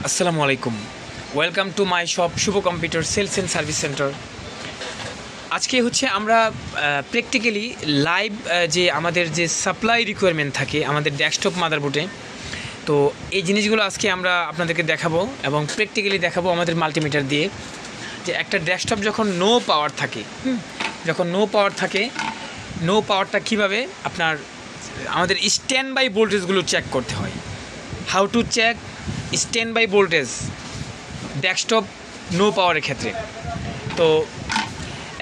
আসসালামু আলাইকুম, welcome to my shop Shubho computer sales and service centre. আজকে হচ্ছে আমরা প্র্যাকটিক্যালি লাইভ যে আমাদের যে সাপ্লাই রিকোয়ারমেন্ট থাকে আমাদের ডেস্কটপ মাদারবোর্ডে, তো এই জিনিসগুলো আজকে আমরা আপনাদেরকে দেখাবো এবং প্র্যাকটিক্যালি দেখাবো আমাদের মাল্টিমিটার দিয়ে যে একটা ডেস্কটপ যখন নো পাওয়ার থাকে, নো পাওয়ারটা কীভাবে আপনার আমাদের স্ট্যান্ড বাই ভোল্টেজগুলো চেক করতে হয়। How to check stand by voltage desktop no পাওয়ারের ক্ষেত্রে। তো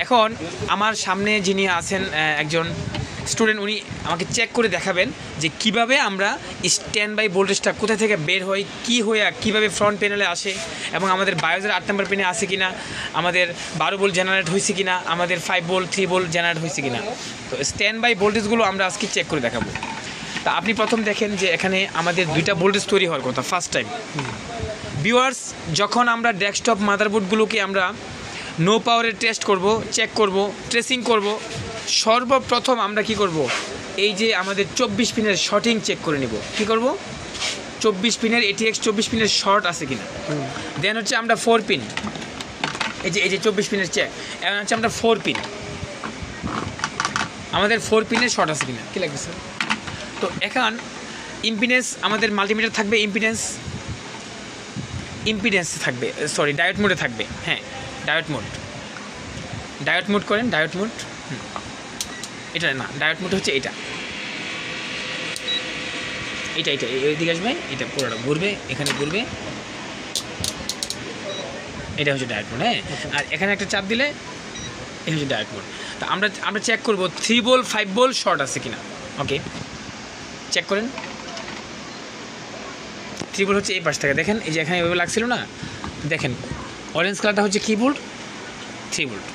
এখন আমার সামনে যিনি আছেন একজন স্টুডেন্ট, উনি আমাকে চেক করে দেখাবেন যে কিভাবে আমরা স্ট্যান্ড বাই ভোল্টেজটা কোথা থেকে বের হয়, কী হয়ে কীভাবে ফ্রন্ট প্যানেলে আসে এবং আমাদের বায়োজের 8 নম্বর পিনে আসে কিনা, আমাদের 12 ভোল্ট জেনারেট হয়েছে কিনা, আমাদের 5 ভোল্ট 3 ভোল্ট জেনারেট হয়েছে কিনা। তো স্ট্যান্ড বাই ভোল্টেজগুলো আমরা আজকে চেক করে দেখাবো। তা আপনি প্রথম দেখেন যে এখানে আমাদের 2টা ভোল্টেজ তৈরি হওয়ার কথা ফার্স্ট টাইম। ভিউয়ার্স, যখন আমরা ডেস্কটপ মাদারবোর্ডগুলোকে আমরা নো পাওয়ারের টেস্ট করব, চেক করব, ট্রেসিং করব, সর্বপ্রথম আমরা কি করব, এই যে আমাদের 24 পিনের শর্টিং চেক করে নেব। কি করব? 24 পিনের ATX 24 পিনের শর্ট আছে কিনা। দেন হচ্ছে আমরা 4 পিন, এই যে 24 পিনের চেক। এখন হচ্ছে আমরা 4 পিন, আমাদের 4 পিনের শর্ট আছে কিনা। কি লাগবে স্যার? তো এখন ইম্পিডেন্স, আমাদের মাল্টিমিটার থাকবে ইম্পিডেন্স থাকবে, সরি ডায়োড মোডে থাকবে। হ্যাঁ, ডায়োড মোড করেন, ডায়োড মোড। এটা না, ডায়োড মোড হচ্ছে এটা এইদিকে আসবে, এটা পুরোটা ঘুরবে, এখানে ঘুরবে, এটা হচ্ছে ডায়োড মোড। হ্যাঁ, আর এখানে একটা চাপ দিলে এটা হচ্ছে ডায়োড মোড। তো আমরা চেক করব 3 ভোল্ট 5 ভোল্ট শর্ট আছে কিনা। ওকে, চেক করেন। 3 ভোল্ট হচ্ছে এই পাশ থেকে, দেখেন এই যে এখানে এভাবে লাগছিল না, দেখেন অরেঞ্জ কালারটা হচ্ছে কি ভোল্ট, 3 ভোল্ট।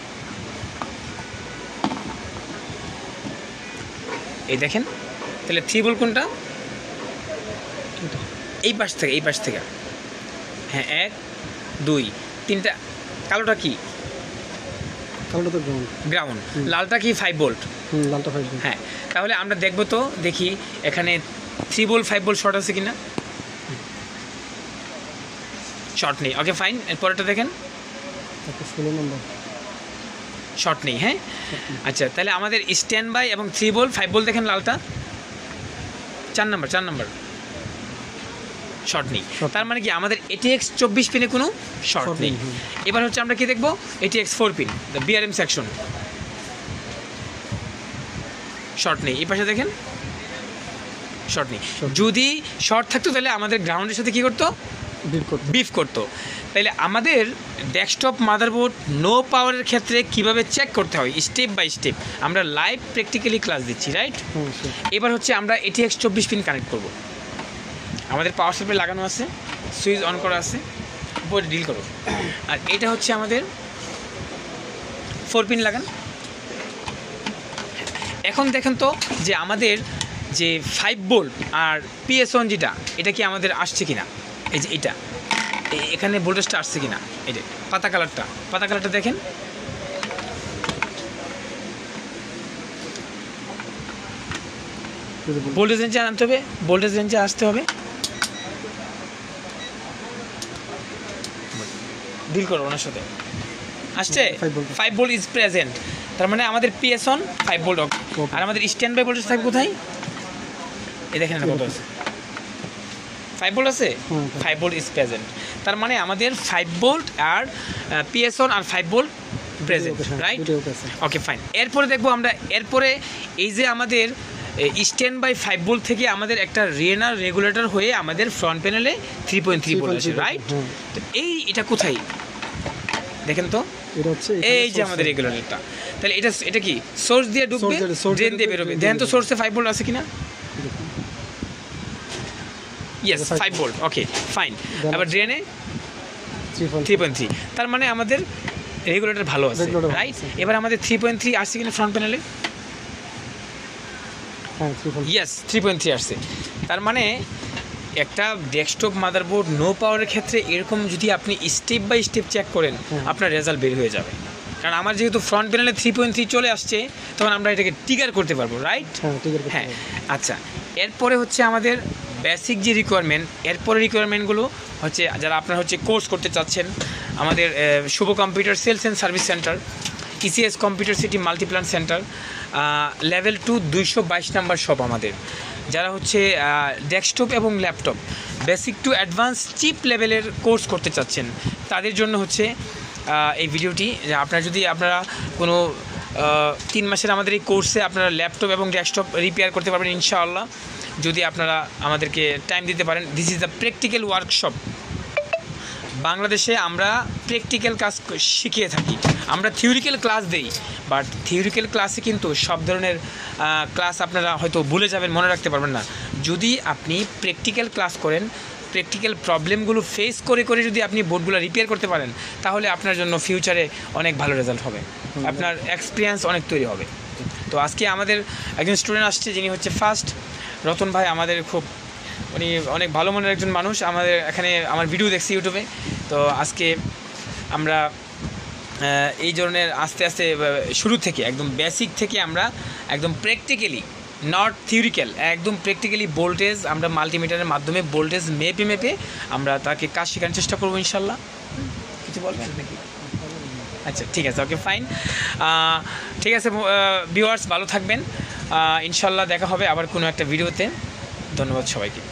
এই দেখেন, তাহলে 3 ভোল্ট কোনটা? এই পাশ থেকে। হ্যাঁ, 1 2 3টা। কালোটা কি? কালোটা তো গ্রাউন্ড। লালটা কি? 5 ভোল্ট। লালটা 5 ভোল্ট। হ্যাঁ, তাহলে আমরা দেখবো তো, দেখি এখানে 3 ভোল্ট 5 ভোল্ট শর্ট আছে কিনা। শর্ট নেই। ওকে ফাইন, এরপরটা দেখেন 16 নম্বর শর্ট নেই। হ্যাঁ, আচ্ছা, তাহলে আমাদের স্ট্যান্ড বাই এবং 3 ভোল্ট 5 ভোল্ট দেখেন, লালটা 4 নম্বর শর্ট নেই। তার মানে কি আমাদের ATX 24 পিনে কোনো শর্ট নেই। এবার হচ্ছে আমরা কি দেখবো, ATX 4 pin, the BRM section, short নেই। এই পাশে দেখেন শর্ট নেই। যদি শর্ট থাকতো তাহলে আমাদের গ্রাউন্ডের সাথে কী করতো, বিফ করতো। তাইলে আমাদের ডেস্কটপ মাদারবোর্ড নো পাওয়ারের ক্ষেত্রে কিভাবে চেক করতে হয় স্টেপ বাই স্টেপ আমরা লাইভ প্র্যাকটিক্যালি ক্লাস দিচ্ছি, রাইট? এবার হচ্ছে আমরা ATX 24 পিন কানেক্ট করব। আমাদের পাওয়ার সাপ্লাই লাগানো আছে, সুইচ অন করা আছে, উপরে ডিল করো। আর এটা হচ্ছে আমাদের 4 পিন লাগান। এখন দেখেন তো যে আমাদের যে 5 ভোল্ট আর PS1 যেটা, এটা কি আমাদের আসছে কিনা। এই যে এটা এখানে ভোল্টেজটা আসছে কিনা, এই যে পাতা কালারটা দেখেন। ভোল্টেজ রেঞ্জে আনতে হবে, ভোল্টেজ রেঞ্জে আসতে হবে। ডিল করো ওনার সাথে, আসছে 5 ভোল্ট ইজ প্রেজেন্ট। তার মানে আমাদের PS1 5 ভোল্ট। আর আমাদের স্ট্যান্ড বাই ভোল্টেজ থাকবে কোথায়? এই দেখেন কত আছে, 5 ভোল্ট আছে, 5 ভোল্ট ইজ প্রেজেন্ট। তার মানে আমাদের 5 ভোল্ট আর PS1 আর 5 volt present, right? Okay fine. এরপরে দেখবো আমরা, এরপরে এই যে আমাদের স্ট্যান্ড বাই 5 ভোল্ট থেকে আমাদের একটা রেনার রেগুলেটর হয়ে আমাদের ফ্রন্ট প্যানেলে 3.3 ভোল্ট আছে, রাইট? তো এটা কোথায় দেখেন তো, এই যে আমাদের রেগুলেটরটা। তাহলে এটা কি সোর্স দিয়ে ঢুকবে, ড্রেন দিয়ে বেরোবে। দেখেন তো সোর্সে 5 ভোল্ট আছে কিনা। Yes, 5 volt. Okay fine. আবার ড্রেনে 3.3। তার মানে আমাদের রেগুলেটর ভালো আছে, রাইট? এবার আমাদের 3.3 আসছে কিনা ফ্রন্ট প্যানেলে। ইয়েস, 3.3 আসছে। তার মানে একটা ডেস্কটপ মাদারবোর্ড নো পাওয়ারের ক্ষেত্রে এরকম যদি আপনি স্টেপ বাই স্টেপ চেক করেন, আপনার রেজাল্ট বের হয়ে যাবে। কারণ আমার যেহেতু ফ্রন্ট প্যানেলে 3.3 চলে আসছে, তখন আমরা এটাকে ট্রিগার করতে পারবো, রাইট? হ্যাঁ, আচ্ছা। এরপরে হচ্ছে আমাদের বেসিক যে রিকোয়ারমেন্ট, এরপরে রিকোয়ারমেন্টগুলো হচ্ছে যারা আপনারা হচ্ছে কোর্স করতে চাচ্ছেন, আমাদের Shubho computer sales and service centre, ECS computer city multiplan centre, level 2 222 number shop আমাদের। যারা হচ্ছে ডেস্কটপ এবং laptop basic to advance chip লেভেলের কোর্স করতে চাচ্ছেন, তাদের জন্য হচ্ছে এই ভিডিওটি। আপনারা কোনো 3 মাসের আমাদের এই কোর্সে আপনারা ল্যাপটপ এবং ডেস্কটপ রিপেয়ার করতে পারবেন ইনশাআল্লাহ, যদি আপনারা আমাদেরকে টাইম দিতে পারেন। This is the practical workshop. বাংলাদেশে আমরা প্র্যাকটিক্যাল কাজ শিখিয়ে থাকি, আমরা থিওরিক্যাল ক্লাস দেই, বাট থিওরিক্যাল ক্লাসে কিন্তু সব ধরনের ক্লাস আপনারা হয়তো ভুলে যাবেন, মনে রাখতে পারবেন না। যদি আপনি প্র্যাকটিক্যাল ক্লাস করেন, প্র্যাকটিক্যাল প্রবলেমগুলো ফেস করে করে যদি আপনি বোর্ডগুলো রিপেয়ার করতে পারেন, তাহলে আপনার জন্য ফিউচারে অনেক ভালো রেজাল্ট হবে, আপনার এক্সপিরিয়েন্স অনেক তৈরি হবে। তো আজকে আমাদের একজন স্টুডেন্ট আসছে, যিনি হচ্ছে ফার্স্ট রতন ভাই। আমাদের উনি অনেক ভালো মনের একজন মানুষ, আমাদের এখানে আমার ভিডিও দেখছি ইউটিউবে। তো আজকে আমরা এই ধরনের আস্তে আস্তে শুরু থেকে একদম বেসিক থেকে আমরা একদম প্র্যাকটিক্যালি, নট থিওরিক্যাল, একদম প্র্যাকটিক্যালি ভোল্টেজ আমরা মাল্টিমিটারের মাধ্যমে ভোল্টেজ মেপে আমরা তাকে কাজ শেখানোর চেষ্টা করবো ইনশাল্লাহ। কিছু বলবেন নাকি? আচ্ছা, ঠিক আছে, ওকে, ফাইন। ঠিক আছে ভিউয়ার্স, ভালো থাকবেন, ইনশাল্লাহ দেখা হবে আবার কোনো একটা ভিডিওতে। ধন্যবাদ সবাইকে।